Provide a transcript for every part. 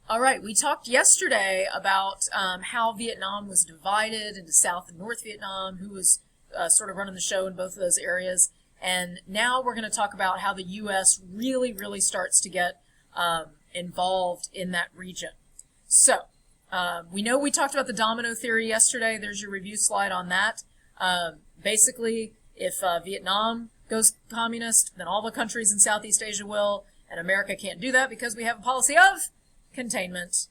All right, we talked yesterday about how Vietnam was divided into South and North Vietnam, who was sort of running the show in both of those areas. And now we're going to talk about how the U.S. really starts to get involved in that region. So, we know we talked about the domino theory yesterday. There's your review slide on that. Basically, if Vietnam goes communist, then all the countries in Southeast Asia will, and America can't do that because we have a policy of containment.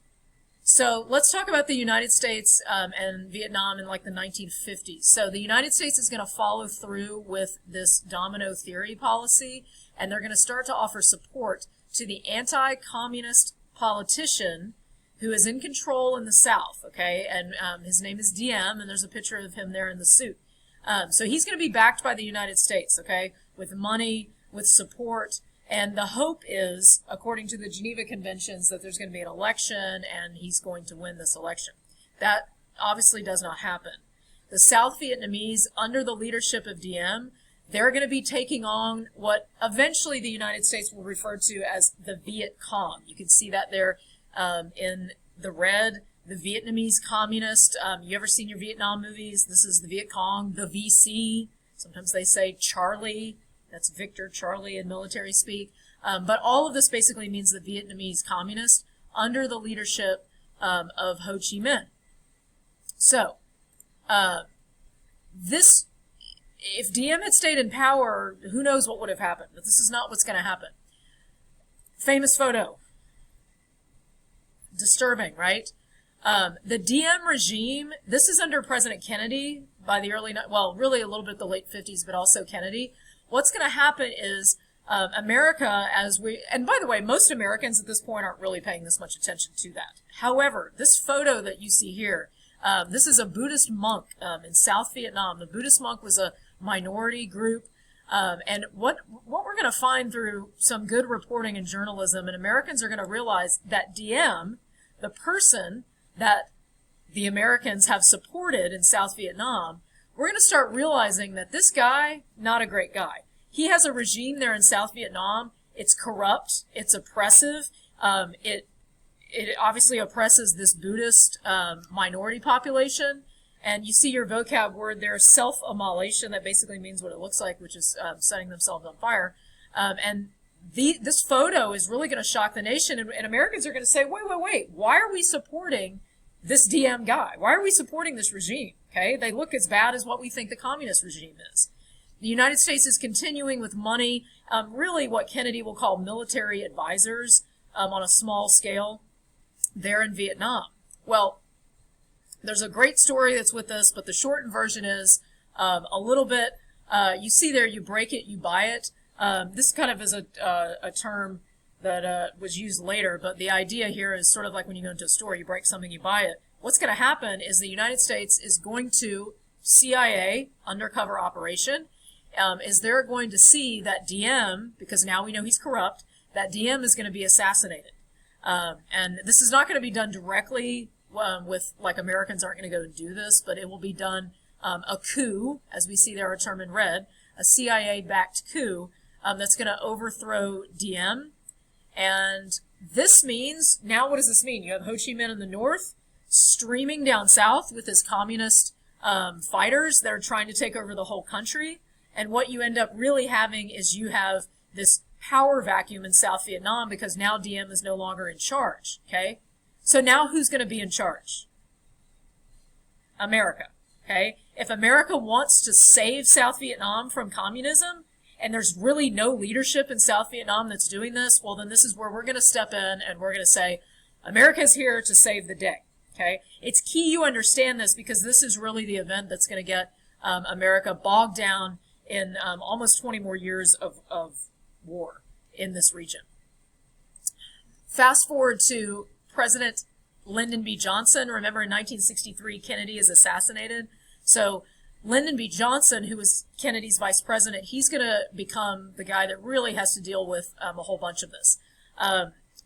So let's talk about the United States and Vietnam in like the 1950s. So the United States is going to follow through with this domino theory policy, and they're going to start to offer support to the anti-communist politician who is in control in the South, okay? And his name is DM, and there's a picture of him there in the suit. So he's going to be backed by the United States, okay, with money, with support. And the hope is, according to the Geneva Conventions, that there's going to be an election and he's going to win this election. That obviously does not happen. The South Vietnamese, under the leadership of Diem, they're going to be taking on what eventually the United States will refer to as the Viet Cong. You can see that there in the red, the Vietnamese communist. You ever seen your Vietnam movies? This is the Viet Cong, the VC. Sometimes they say Charlie. That's Victor, Charlie in military speak. But all of this basically means the Vietnamese communist under the leadership of Ho Chi Minh. So, if Diem had stayed in power, who knows what would have happened. But this is not what's going to happen. Famous photo. Disturbing, right? The Diem regime, this is under President Kennedy by the really a little bit the late 50s, but also Kennedy. What's going to happen is America, and by the way, most Americans at this point aren't really paying this much attention to that. However, this photo that you see here, this is a Buddhist monk in South Vietnam. The Buddhist monk was a minority group. And what we're going to find through some good reporting and journalism, and Americans are going to realize that Diem, the person that the Americans have supported in South Vietnam, we're going to start realizing that this guy, not a great guy. He has a regime there in South Vietnam. It's corrupt. It's oppressive. It obviously oppresses this Buddhist minority population. And you see your vocab word there, self-immolation. That basically means what it looks like, which is setting themselves on fire. This photo is really going to shock the nation. And Americans are going to say, wait. Why are we supporting this DM guy? Why are we supporting this regime? Okay, they look as bad as what we think the communist regime is. The United States is continuing with money, really what Kennedy will call military advisors on a small scale there in Vietnam. Well, there's a great story that's with this, but the shortened version is a little bit, you see there, you break it, you buy it. This kind of is a term that was used later, but the idea here is sort of like when you go into a store, you break something, you buy it. What's going to happen is the United States is going to, CIA, undercover operation, is they're going to see that Diem, because now we know he's corrupt, that Diem is going to be assassinated. And this is not going to be done directly with, like Americans aren't going to go and do this, but it will be done, a coup, as we see there a term in red, a CIA-backed coup that's going to overthrow Diem. And this means, now what does this mean? You have Ho Chi Minh in the north, streaming down south with his communist fighters that are trying to take over the whole country. And what you end up really having is you have this power vacuum in South Vietnam because now Diem is no longer in charge, okay? So now who's going to be in charge? America, okay? If America wants to save South Vietnam from communism, and there's really no leadership in South Vietnam that's doing this, well, then this is where we're going to step in and we're going to say, America's here to save the day. Okay, it's key you understand this because this is really the event that's going to get America bogged down in almost 20 more years of war in this region. Fast forward to President Lyndon B. Johnson. Remember in 1963, Kennedy is assassinated. So Lyndon B. Johnson, who was Kennedy's vice president, he's going to become the guy that really has to deal with a whole bunch of this.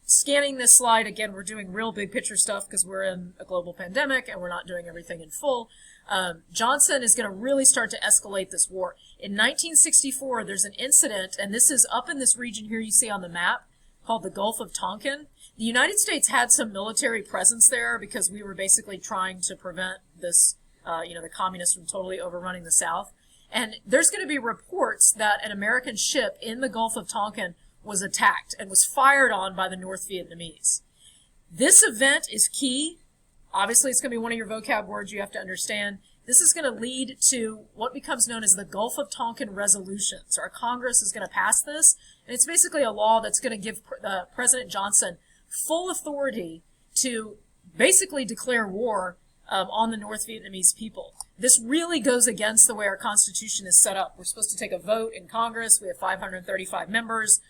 Scanning this slide, again, we're doing real big picture stuff because we're in a global pandemic and we're not doing everything in full. Johnson is going to really start to escalate this war. In 1964, there's an incident, and this is up in this region here you see on the map, called the Gulf of Tonkin. The United States had some military presence there because we were basically trying to prevent this, the communists from totally overrunning the South. And there's going to be reports that an American ship in the Gulf of Tonkin was attacked and was fired on by the North Vietnamese. This event is key. Obviously, it's going to be one of your vocab words you have to understand. This is going to lead to what becomes known as the Gulf of Tonkin Resolution. So our Congress is going to pass this, and it's basically a law that's going to give President Johnson full authority to basically declare war on the North Vietnamese people. This really goes against the way our Constitution is set up. We're supposed to take a vote in Congress. We have 535 members.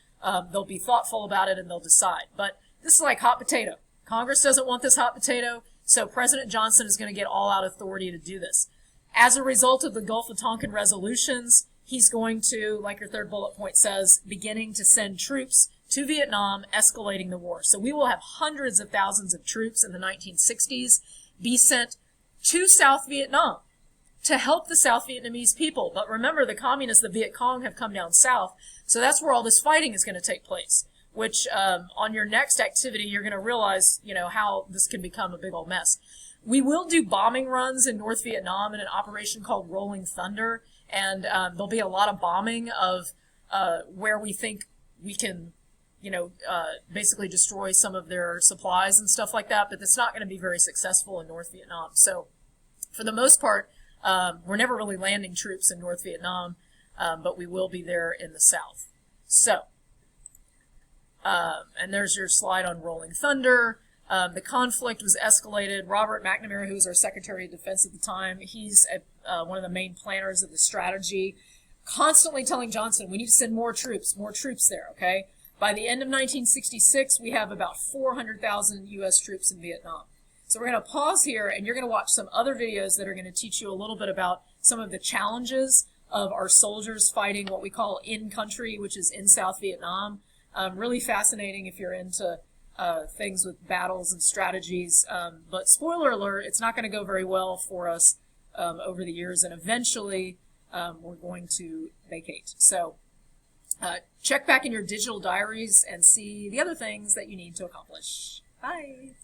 They'll be thoughtful about it and they'll decide. But this is like hot potato. Congress doesn't want this hot potato, so President Johnson is going to get all-out authority to do this. As a result of the Gulf of Tonkin resolutions, he's going to, like your third bullet point says, beginning to send troops to Vietnam, escalating the war. So we will have hundreds of thousands of troops in the 1960s be sent to South Vietnam to help the South Vietnamese people. But remember, the communists, the Viet Cong, have come down south, so that's where all this fighting is going to take place, which on your next activity, you're going to realize, how this can become a big old mess. We will do bombing runs in North Vietnam in an operation called Rolling Thunder, and there'll be a lot of bombing of where we think we can, basically destroy some of their supplies and stuff like that, but it's not going to be very successful in North Vietnam. So for the most part, we're never really landing troops in North Vietnam, but we will be there in the South. So, and there's your slide on Rolling Thunder. The conflict was escalated. Robert McNamara, who was our Secretary of Defense at the time, he's one of the main planners of the strategy, constantly telling Johnson, we need to send more troops there, okay? By the end of 1966, we have about 400,000 U.S. troops in Vietnam. So we're going to pause here, and you're going to watch some other videos that are going to teach you a little bit about some of the challenges of our soldiers fighting what we call in-country, which is in South Vietnam. Really fascinating if you're into things with battles and strategies. But spoiler alert, it's not going to go very well for us over the years, and eventually we're going to vacate. So check back in your digital diaries and see the other things that you need to accomplish. Bye.